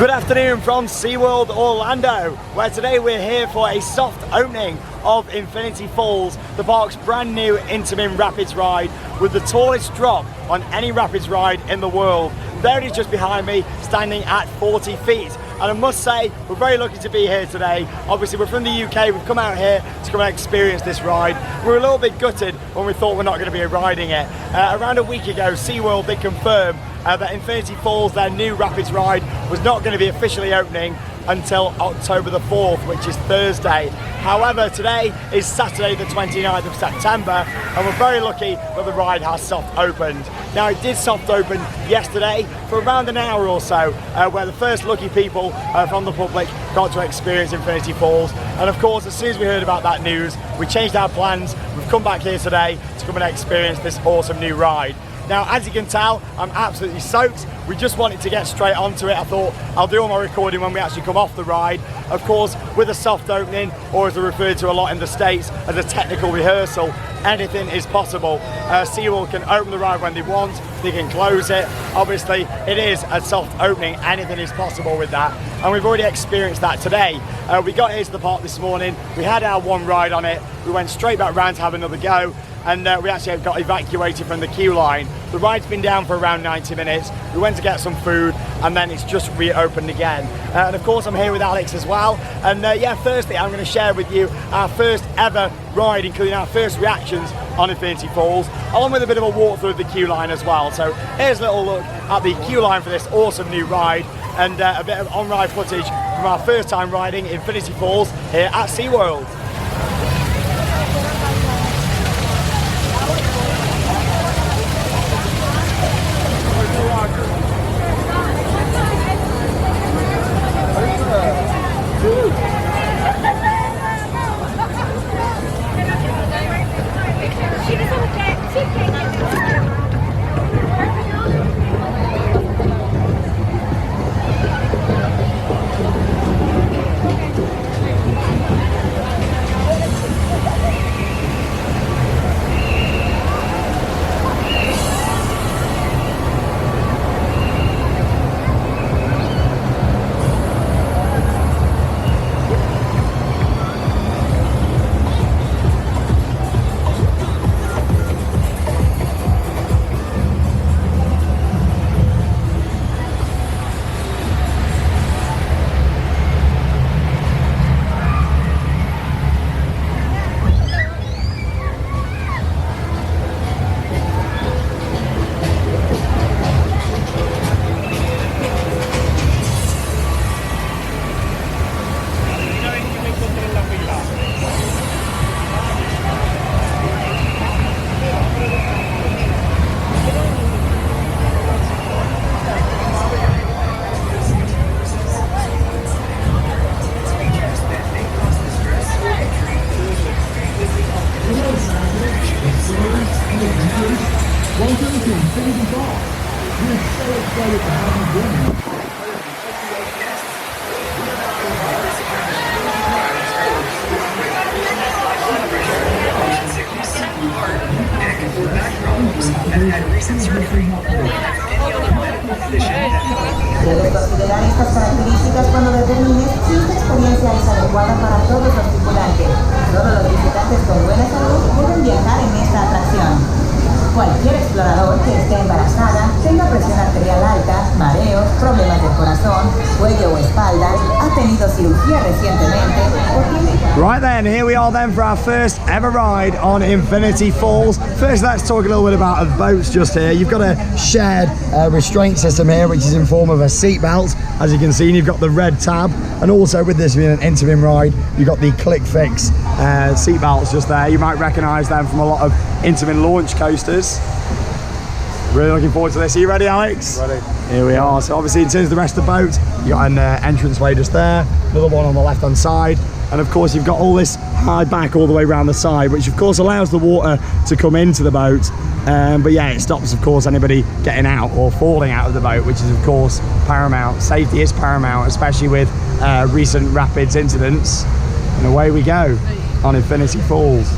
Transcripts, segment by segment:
Good afternoon from SeaWorld Orlando, where today we're here for a soft opening of Infinity Falls, the park's brand new Intamin Rapids ride with the tallest drop on any Rapids ride in the world. There it is just behind me, standing at 40 feet. And I must say, we're very lucky to be here today. Obviously, we're from the UK, we've come out here to come and experience this ride. We're a little bit gutted when we thought we're not going to be riding it. Around a week ago, SeaWorld did confirm that Infinity Falls, their new Rapids ride, was not going to be officially opening until October the 4th, which is Thursday. However, today is Saturday the 29th of September, and we're very lucky that the ride has soft opened. Now, it did soft open yesterday for around an hour or so, where the first lucky people from the public got to experience Infinity Falls. And of course, as soon as we heard about that news, we changed our plans. We've come back here today to come and experience this awesome new ride. Now, as you can tell, I'm absolutely soaked. We just wanted to get straight onto it. I thought I'll do all my recording when we actually come off the ride. Of course, with a soft opening, or as they're referred to a lot in the States as a technical rehearsal, anything is possible. SeaWorld can open the ride when they want, they can close it. Obviously, it is a soft opening, anything is possible with that. And we've already experienced that today. We got here to the park this morning, we had our one ride on it, we went straight back round to have another go, and we actually got evacuated from the queue line. The ride's been down for around 90 minutes. We went to get some food, and then it's just reopened again. And of course, I'm here with Alex as well. And yeah, firstly, I'm going to share with you our first ever ride, including our first reactions on Infinity Falls, along with a bit of a walk through the queue line as well. So here's a little look at the queue line for this awesome new ride, and a bit of on-ride footage from our first time riding Infinity Falls here at SeaWorld. Welcome to Infinity Falls. We're so excited to have you join us. Debes considerar estas características cuando determines si esta experiencia es adecuada para todos los tripulantes. Solo los visitantes con buena salud pueden viajar en esta atracción. Cualquier explorador que esté embarazada, tenga presión arterial alta, mareos, problemas del corazón, cuello o espalda, ha tenido cirugía recientemente o tiene... Right then, here we are then for our first ever ride on Infinity Falls. First, let's talk a little bit about the boats just here. You've got a shared restraint system here, which is in form of a seat belt. As you can see, you've got the red tab, and also with this being an Intamin ride, you've got the click fix seat belts just there. You might recognise them from a lot of Intamin launch coasters. Really looking forward to this. Are you ready, Alex? Ready. Here we are. So obviously in terms of the rest of the boat, you've got an entranceway just there, another one on the left hand side, and of course you've got all this high back all the way around the side, which of course allows the water to come into the boat, but yeah, it stops of course anybody getting out or falling out of the boat, which is of course paramount. Safety is paramount, especially with recent rapids incidents. And away we go on Infinity Falls.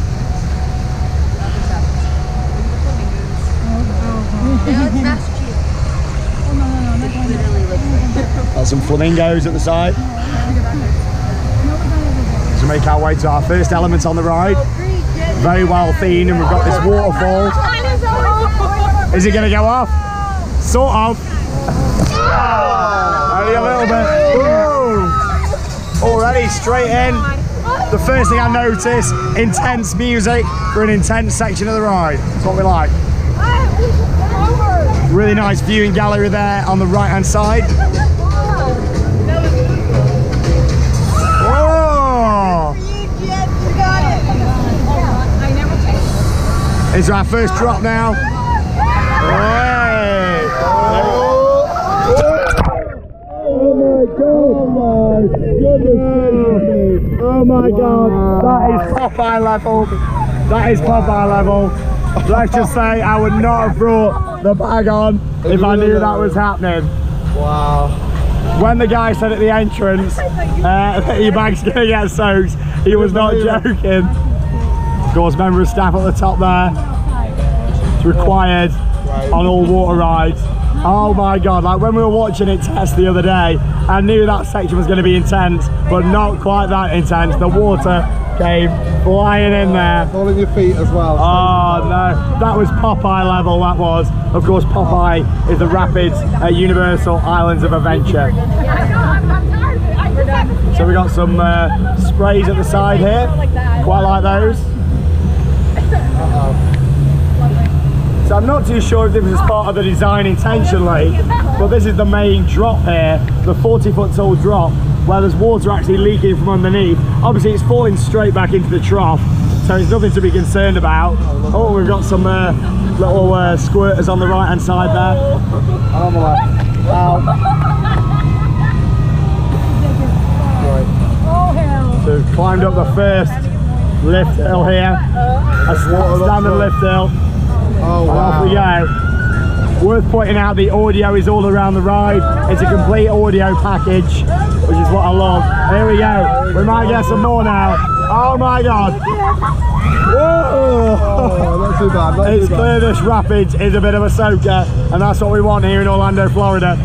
Got some flamingos at the side. To make our way to our first element on the ride. Very well themed, and we've got this waterfall. Is it going to go off? Sort of. Only a little bit. Whoa. Already straight in. The first thing I notice, intense music for an intense section of the ride. That's what we like. Really nice viewing gallery there on the right hand side. It's our first drop now. Hey. Oh my god, that is Popeye level. That is Popeye level. Let's just say I would not have brought the bag on if I knew that was happening. Wow. When the guy said at the entrance that your bag's gonna get soaked, he was not joking. Of course, member of staff at the top there. It's required on all water rides. Oh my god, like when we were watching it test the other day, I knew that section was going to be intense, but not quite that intense. The water came flying in there. All in your feet as well. Oh no, that was Popeye level, that was. Of course, Popeye is the rapids at Universal Islands of Adventure. So we got some sprays at the side here, quite like those. So I'm not too sure if this was part of the design intentionally, but this is the main drop here, the 40-foot tall drop, where there's water actually leaking from underneath. Obviously it's falling straight back into the trough, so it's nothing to be concerned about. Oh, we've got some little squirters on the right hand side there. Oh my. So we've climbed up the first lift hill here, a standard lift hill. Oh, wow. And off we go. Worth pointing out, the audio is all around the ride. It's a complete audio package, which is what I love. Here we go. We might get some more now. Oh my god. Whoa. Oh, not too bad. It's clear this rapids is a bit of a soaker, and that's what we want here in Orlando, Florida.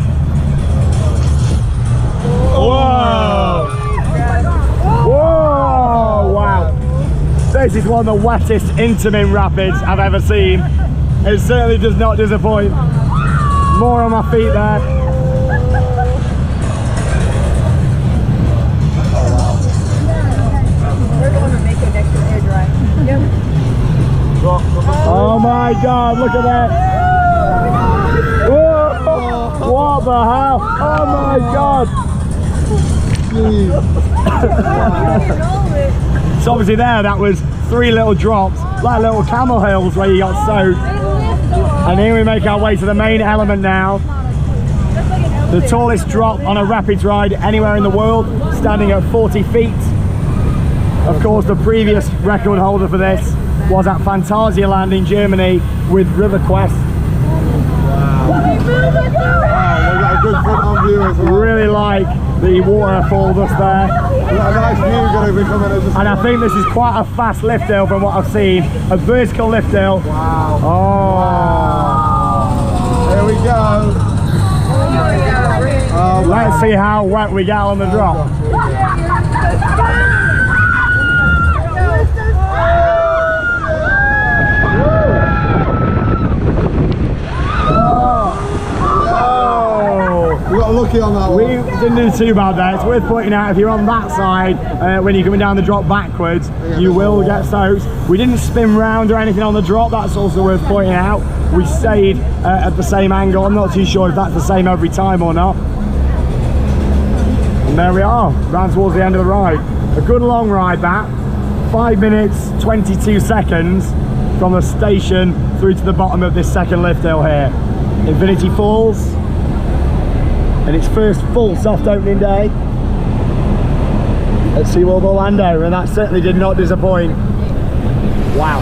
Whoa. Whoa. Wow. This is one of the wettest Intamin rapids I've ever seen. It certainly does not disappoint. More on my feet there. We're going to make it next to air dry. Yep. Oh my god, look at that. Whoa, what the hell? Oh my god. So obviously there, that was 3 little drops, like little camel hills where you got soaked. And here we make our way to the main element now. The tallest drop on a rapids ride anywhere in the world, standing at 40 feet. Of course, the previous record holder for this was at Phantasialand in Germany with River Quest. Wow, we've got a good front on view as well. Really like the waterfall that's there. We've got a nice view going to be coming in. And I think this is quite a fast lift hill from what I've seen. A vertical lift hill. Wow. Oh. Here we go. Oh, Let's see how wet we get on the drop. We got lucky on that one. We didn't do too bad there. It's worth pointing out, if you're on that side, when you're coming down the drop backwards, you will get soaked. We didn't spin round or anything on the drop, that's also worth pointing out. We stayed at the same angle. I'm not too sure if that's the same every time or not. And there we are, round towards the end of the ride. A good long ride that. 5 minutes, 22 seconds from the station through to the bottom of this second lift hill here. Infinity Falls. And its first full soft opening day at SeaWorld Orlando, and that certainly did not disappoint. Wow.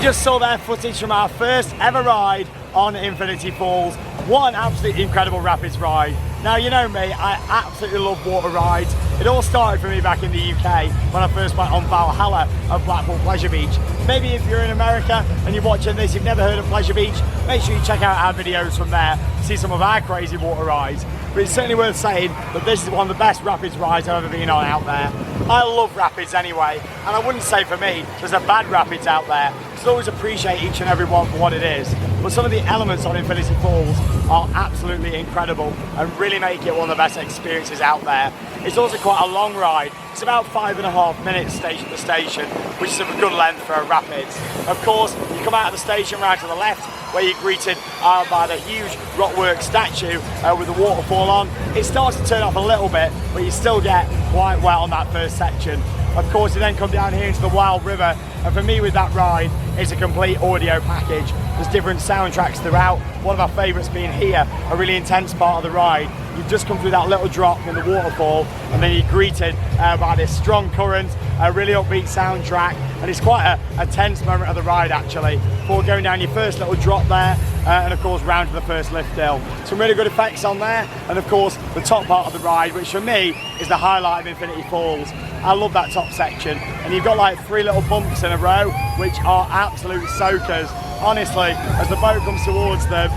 just saw their footage from our first ever ride on Infinity Falls. What an absolutely incredible rapids ride. Now, you know me, I absolutely love water rides. It all started for me back in the UK when I first went on Valhalla of Blackpool Pleasure Beach. Maybe if you're in America and you're watching this, you've never heard of Pleasure Beach, make sure you check out our videos from there, see some of our crazy water rides. But it's certainly worth saying that this is one of the best rapids rides I've ever been on out there. I love rapids anyway, and I wouldn't say for me there's a bad rapids out there. So I always appreciate each and every one for what it is. But some of the elements on Infinity Falls are absolutely incredible and really make it one of the best experiences out there. It's also quite a long ride. It's about 5.5 minutes station to station, which is a good length for a rapids. Of course, you come out of the station right to the left, where you're greeted by the huge rockwork statue with the waterfall on. It starts to turn off a little bit, but you still get quite well on that first section. Of course, you then come down here into the Wild River, and for me with that ride, it's a complete audio package. There's different soundtracks throughout. One of our favourites being here, a really intense part of the ride. You've just come through that little drop in the waterfall, and then you're greeted by this strong current, a really upbeat soundtrack, and it's quite a tense moment of the ride actually, before going down your first little drop there, and of course round to the first lift hill. Some really good effects on there, and of course the top part of the ride, which for me is the highlight of Infinity Falls. I love that top section, and you've got like 3 little bumps in a row, which are absolute soakers. Honestly, as the boat comes towards them,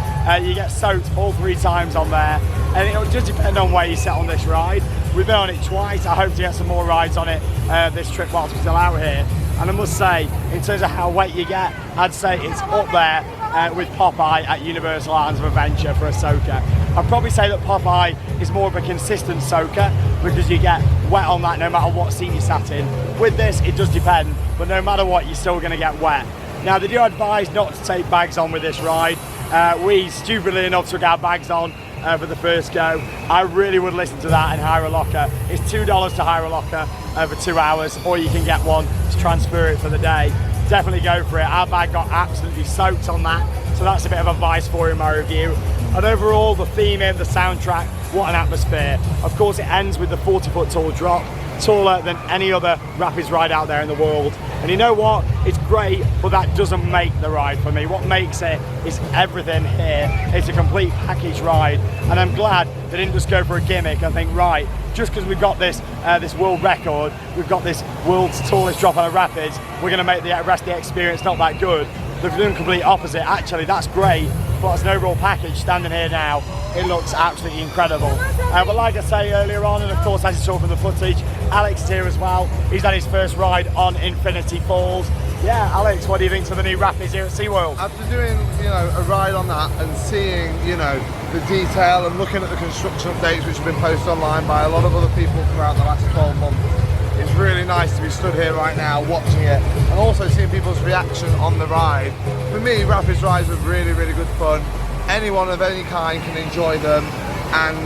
you get soaked all 3 times on there, and it'll just depend on where you sit on this ride. We've been on it twice. I hope to get some more rides on it this trip whilst we're still out here. And I must say, in terms of how wet you get, I'd say it's up there with Popeye at Universal Islands of Adventure for a soaker. I'd probably say that Popeye is more of a consistent soaker because you get wet on that no matter what seat you sat in. With this, it does depend, but no matter what, you're still going to get wet. Now, they do advise not to take bags on with this ride. We stupidly enough took our bags on for the first go. I really would listen to that and hire a locker. It's $2 to hire a locker for 2 hours, or you can get one to transfer it for the day. Definitely go for it. Our bag got absolutely soaked on that, so that's a bit of advice for you in my review. And overall, the theming, the soundtrack, what an atmosphere. Of course, it ends with the 40-foot tall drop, taller than any other rapids ride out there in the world. And you know what? It's great, but that doesn't make the ride for me. What makes it is everything here. It's a complete package ride, and I'm glad they didn't just go for a gimmick and think, right, just because we've got this this world record, we've got this world's tallest drop on a rapids, we're going to make the rest of the experience not that good. They've done the complete opposite. Actually, that's great, but as an overall package, standing here now, it looks absolutely incredible. But like I say earlier on, and of course as you saw from the footage, Alex is here as well. He's had his first ride on Infinity Falls. Yeah, Alex, what do you think of the new rapids here at SeaWorld? After doing, a ride on that and seeing, the detail and looking at the construction updates which have been posted online by a lot of other people throughout the last 12 months, it's really nice to be stood here right now watching it and also seeing people's reaction on the ride. For me, rapids rides are really, really good fun. Anyone of any kind can enjoy them, and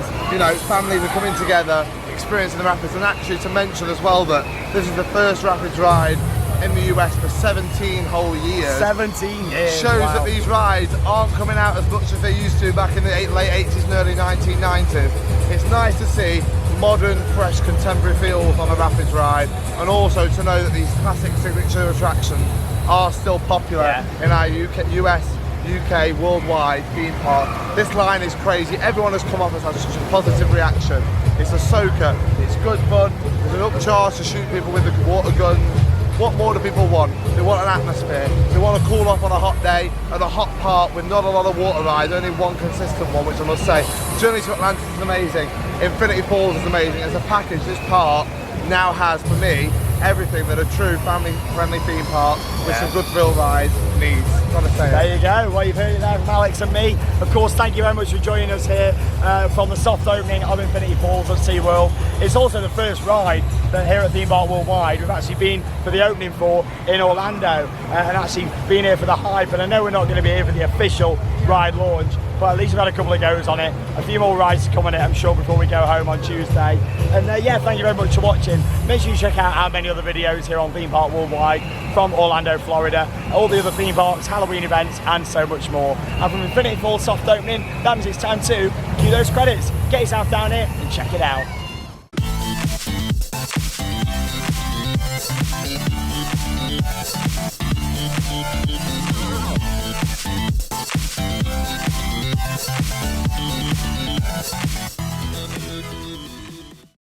families are coming together, experiencing the rapids. And actually to mention as well that this is the first rapids ride in the US for 17 whole years. 17 years, Shows wow. that these rides aren't coming out as much as they used to back in the late 80s and early 1990s. It's nice to see modern, fresh, contemporary feels on a rapids ride, and also to know that these classic signature attractions are still popular in our US, UK, worldwide theme park. This line is crazy. Everyone has come off as had such a positive reaction. It's a soaker, it's good fun, there's an upcharge to shoot people with the water guns. What more do people want? They want an atmosphere. They want to cool off on a hot day at a hot park with not a lot of water rides, only one consistent one, which I must say. Journey to Atlantis is amazing. Infinity Falls is amazing. As a package, this park now has, for me, everything that a true family-friendly theme park with some good thrill rides needs. Gotta say There you go. Well, you've heard it there from Alex and me. Of course, thank you very much for joining us here from the soft opening of Infinity Falls at SeaWorld. It's also the first ride that here at Theme Park Worldwide we've actually been for the opening for in Orlando, and actually been here for the hype. And I know we're not going to be here for the official ride launch, but at least we've had a couple of goes on it. A few more rides to come on it, I'm sure, before we go home on Tuesday. And yeah, thank you very much for watching. Make sure you check out our many other videos here on Theme Park Worldwide from Orlando, Florida, all the other theme parks, Halloween events, and so much more. And from Infinity Falls soft opening, that means it's time to cue those credits. Get yourself down here and check it out.